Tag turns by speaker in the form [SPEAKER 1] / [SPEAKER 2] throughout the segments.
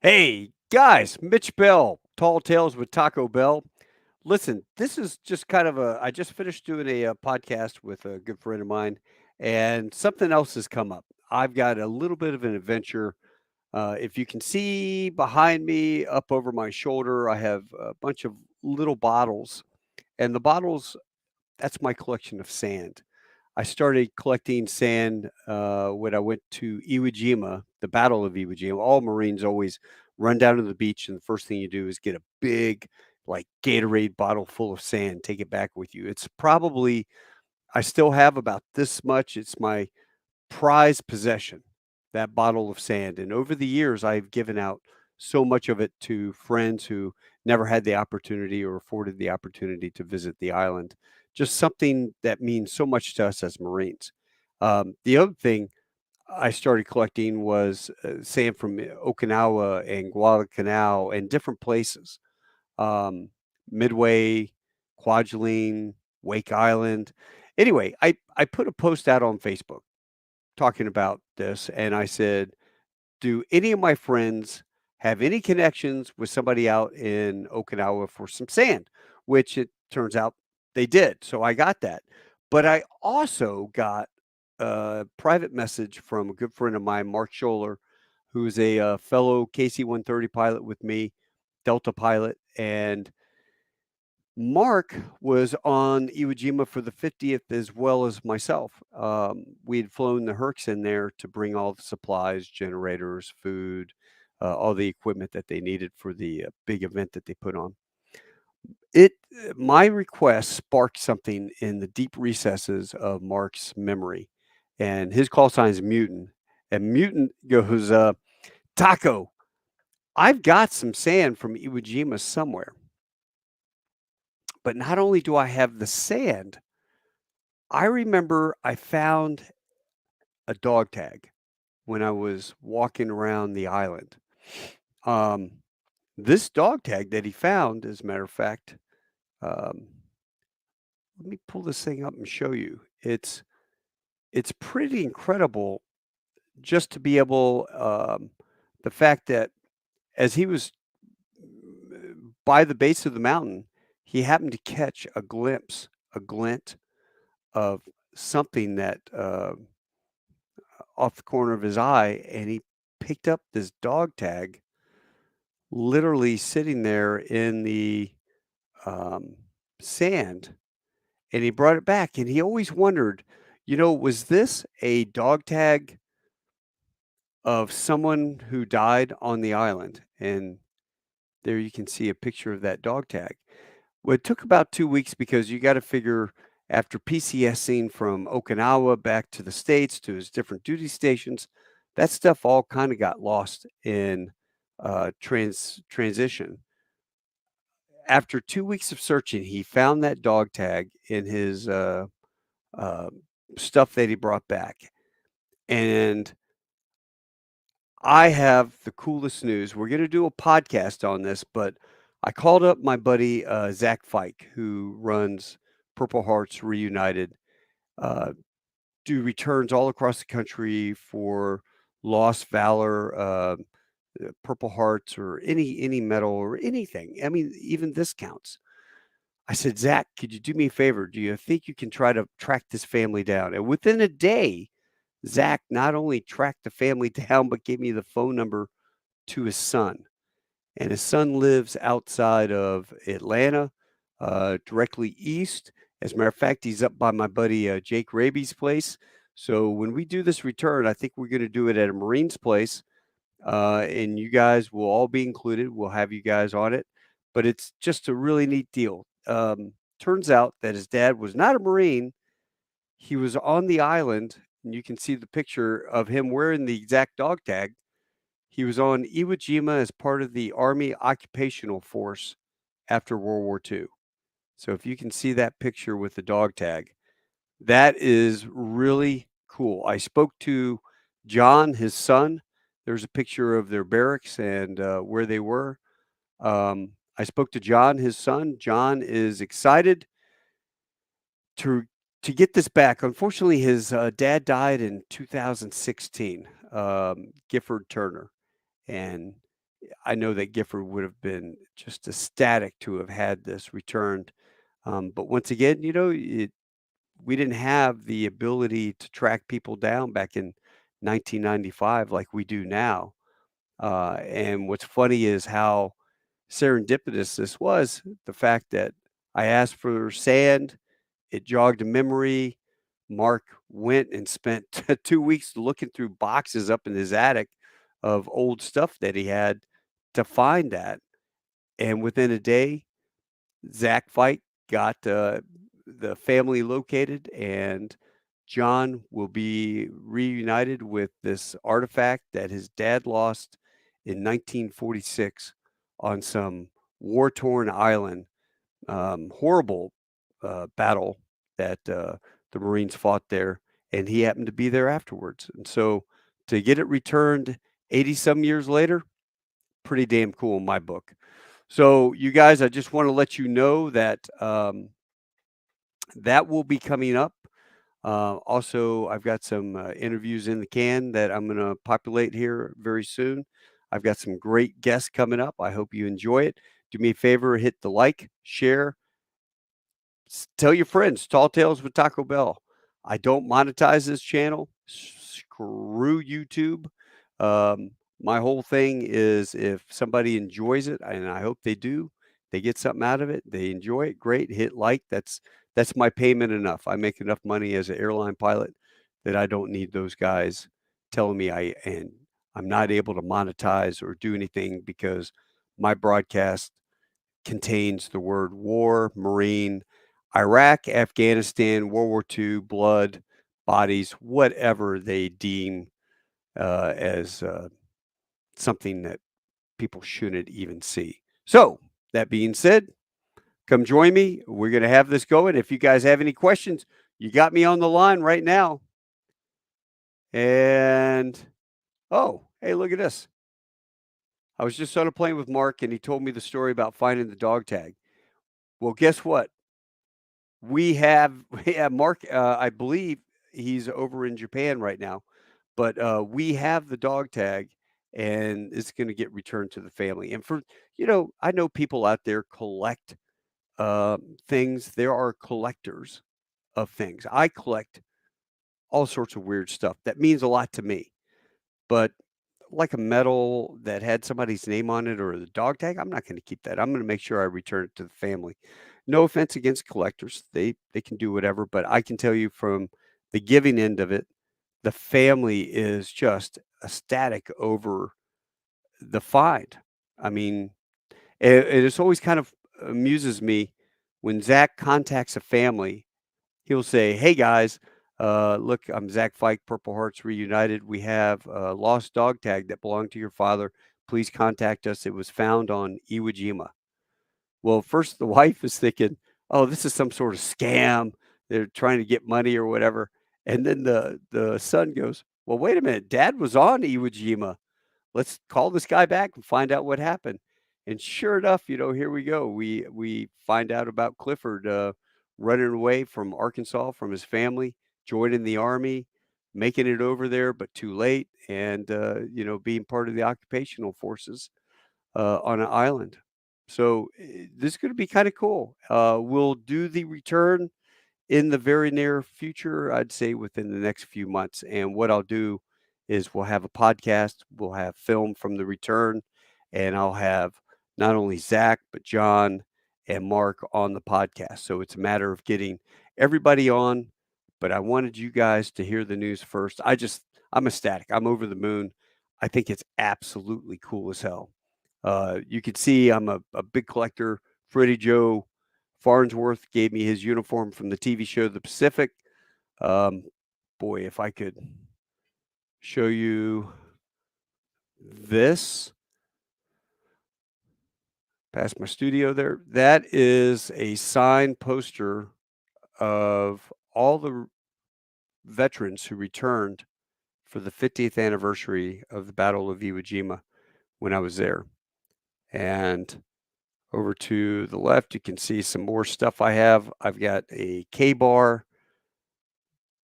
[SPEAKER 1] Hey, guys, Mitch Bell, Tall Tales with Taco Bell. Listen, this is just kind of I just finished doing a podcast with a good friend of mine, and something else has come up. I've got a little bit of an adventure. If you can see behind me, up over my shoulder, I have a bunch of little bottles, and the bottles, that's my collection of sand. I started collecting sand when I went to Iwo Jima, the Battle of Iwo Jima. All Marines always run down to the beach, and the first thing you do is get a big, like Gatorade bottle full of sand, take it back with you. It's probably, I still have about this much. It's my prized possession, that bottle of sand. And over the years, I've given out so much of it to friends who never had the opportunity or afforded the opportunity to visit the island. Just something that means so much to us as Marines. The other thing I started collecting was sand from Okinawa and Guadalcanal and different places. Um, Midway, Kwajalein, Wake Island. Anyway, I put a post out on Facebook talking about this, and I said, "Do any of my friends have any connections with somebody out in Okinawa for some sand?" Which it turns out they did. So I got that. But I also got a private message from a good friend of mine, Mark Scholer, who's a fellow KC-130 pilot with me, Delta pilot, and Mark was on Iwo Jima for the 50th as well as myself. We had flown the Hercs in there to bring all the supplies, generators, food, all the equipment that they needed for the big event that they put on. It My request sparked something in the deep recesses of Mark's memory, and his call sign is Mutant. And Mutant goes, "Taco, I've got some sand from Iwo Jima somewhere, but not only do I have the sand, I remember I found a dog tag when I was walking around the island. Um, this dog tag that he found, as a matter of fact, um, let me pull this thing up and show you. It's pretty incredible just to be able the fact that as he was by the base of the mountain, he happened to catch a glimpse, a glint of something that off the corner of his eye, and he picked up this dog tag literally sitting there in the um, sand, and he brought it back. And he always wondered, was this a dog tag of someone who died on the island? And there you can see a picture of that dog tag. Well, it took about 2 weeks because you got to figure after PCSing from Okinawa back to the States to his different duty stations, that stuff all kind of got lost in transition. After 2 weeks of searching, he found that dog tag in his uh, stuff that he brought back. And I have the coolest news. We're going to do a podcast on this, but I called up my buddy Zach Fike, who runs Purple Hearts Reunited, uh, do returns all across the country for Lost Valor, Purple Hearts, or any medal or anything. I mean, even this counts. I said, Zach, could you do me a favor? Do you think you can try to track this family down? And within a day, Zach not only tracked the family down, but gave me the phone number to his son. And his son lives outside of Atlanta, directly east. As a matter of fact, he's up by my buddy Jake Raby's place. So when we do this return, I think we're going to do it at a Marine's place, and you guys will all be included. We'll have you guys on it, but it's just a really neat deal. Turns out that his dad was not a Marine. He was on the island, and you can see the picture of him wearing the exact dog tag. He was on Iwo Jima as part of the Army Occupational Force after World War II. So if you can see that picture with the dog tag, that is really cool. I spoke to John, his son. There's a picture of their barracks and where they were. I spoke to John, his son. John is excited to to get this back. Unfortunately, his dad died in 2016, Gifford Turner, and I know that Gifford would have been just ecstatic to have had this returned. But once again, we didn't have the ability to track people down back in 1995 like we do now. And what's funny is how serendipitous this was. The fact that I asked for sand, it jogged a memory. Mark went and spent 2 weeks looking through boxes up in his attic of old stuff that he had to find that. And within a day, Zach Fike got the family located, and John will be reunited with this artifact that his dad lost in 1946 on some war torn island. Horrible battle that the Marines fought there, and he happened to be there afterwards. And so to get it returned 80 some years later, pretty damn cool in my book. So, you guys, I just want to let you know that that will be coming up. Also, I've got some interviews in the can that I'm going to populate here very soon. I've got some great guests coming up. I hope you enjoy it. Do me a favor, hit the like, share, tell your friends. Tall Tales with Taco Bell. I don't monetize this channel. Screw YouTube. Um, my whole thing is if somebody enjoys it, and I hope they do, they get something out of it, they enjoy it, great, hit like. That's my payment enough. I make enough money as an airline pilot that I don't need those guys telling me I'm not able to monetize or do anything because my broadcast contains the word war, Marine, Iraq, Afghanistan, World War II, blood, bodies, whatever they deem as something that people shouldn't even see. So, that being said, come join me. We're going to have this going. If you guys have any questions, you got me on the line right now. And, oh, hey, look at this. I was just on a plane with Mark, and he told me the story about finding the dog tag. Well, guess what? We have yeah, Mark, I believe he's over in Japan right now, but, we have the dog tag, and it's gonna get returned to the family, and I know people out there collect, things. There are collectors of things. I collect all sorts of weird stuff that means a lot to me, but like a medal that had somebody's name on it or the dog tag, I'm not gonna keep that. I'm gonna make sure I return it to the family. No offense against collectors. They can do whatever, but I can tell you from the giving end of it, the family is just ecstatic over the find. I mean, it's always kind of amuses me when Zach contacts a family. He'll say, "Hey guys, look, I'm Zach Fike, Purple Hearts Reunited. We have a lost dog tag that belonged to your father. Please contact us. It was found on Iwo Jima." Well, first the wife is thinking, "Oh, this is some sort of scam. They're trying to get money or whatever." And then the son goes, "Well, wait a minute. Dad was on Iwo Jima. Let's call this guy back and find out what happened." And sure enough, here we go. We find out about Clifford running away from Arkansas from his family, joining the army, making it over there, but too late, and being part of the occupational forces on an island. So this is going to be kind of cool. We'll do the return in the very near future, I'd say within the next few months. And what I'll do is we'll have a podcast, we'll have film from the return, and I'll have not only Zach, but John and Mark on the podcast. So it's a matter of getting everybody on. But I wanted you guys to hear the news first. I'm ecstatic. I'm over the moon. I think it's absolutely cool as hell. You can see I'm a big collector. Freddie Joe Farnsworth gave me his uniform from the TV show The Pacific. Um, Boy, if I could show you this past my studio there, that is a signed poster of all the veterans who returned for the 50th anniversary of the Battle of Iwo Jima when I was there. And over to the left, you can see some more stuff I have. I've got a K-bar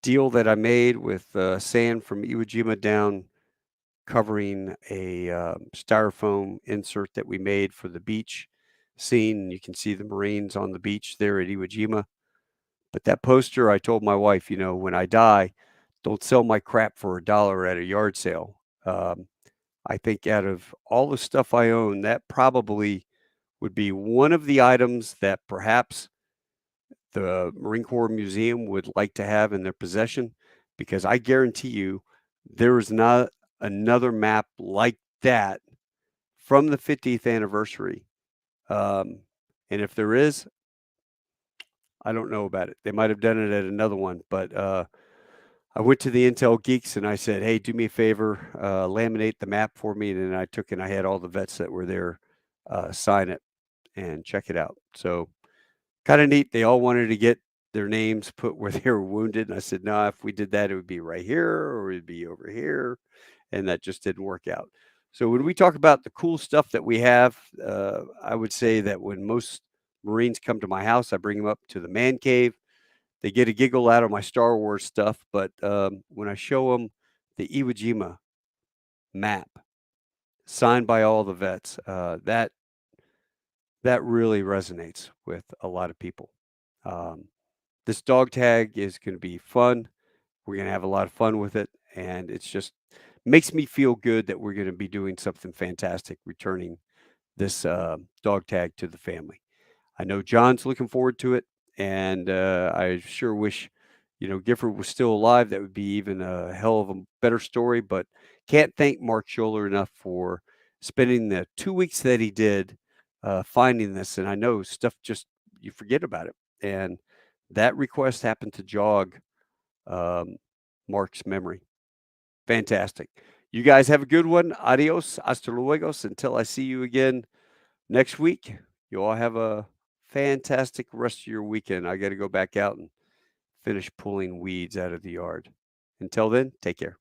[SPEAKER 1] deal that I made with sand from Iwo Jima down covering a styrofoam insert that we made for the beach scene. You can see the Marines on the beach there at Iwo Jima. But that poster, I told my wife, when I die, don't sell my crap for $1 at a yard sale. I think out of all the stuff I own, that probably would be one of the items that perhaps the Marine Corps Museum would like to have in their possession, because I guarantee you there is not another map like that from the 50th anniversary. And if there is, I don't know about it. They might have done it at another one, but I went to the Intel Geeks and I said, "Hey, do me a favor, laminate the map for me." And then I took and I had all the vets that were there sign it and check it out. So kind of neat. They all wanted to get their names put where they were wounded. And I said, no, if we did that, it would be right here or it'd be over here. And that just didn't work out. So when we talk about the cool stuff that we have, I would say that when most Marines come to my house, I bring them up to the man cave. They get a giggle out of my Star Wars stuff. But when I show them the Iwo Jima map signed by all the vets, that really resonates with a lot of people. This dog tag is going to be fun. We're going to have a lot of fun with it. And it's just makes me feel good that we're going to be doing something fantastic, returning this dog tag to the family. I know John's looking forward to it. And I sure wish, Gifford was still alive. That would be even a hell of a better story. But can't thank Mark Scholer enough for spending the 2 weeks that he did finding this. And I know stuff just, you forget about it. And that request happened to jog Mark's memory. Fantastic. You guys have a good one. Adios. Hasta luego. Until I see you again next week, you all have a fantastic rest of your weekend. I got to go back out and finish pulling weeds out of the yard. Until then, take care.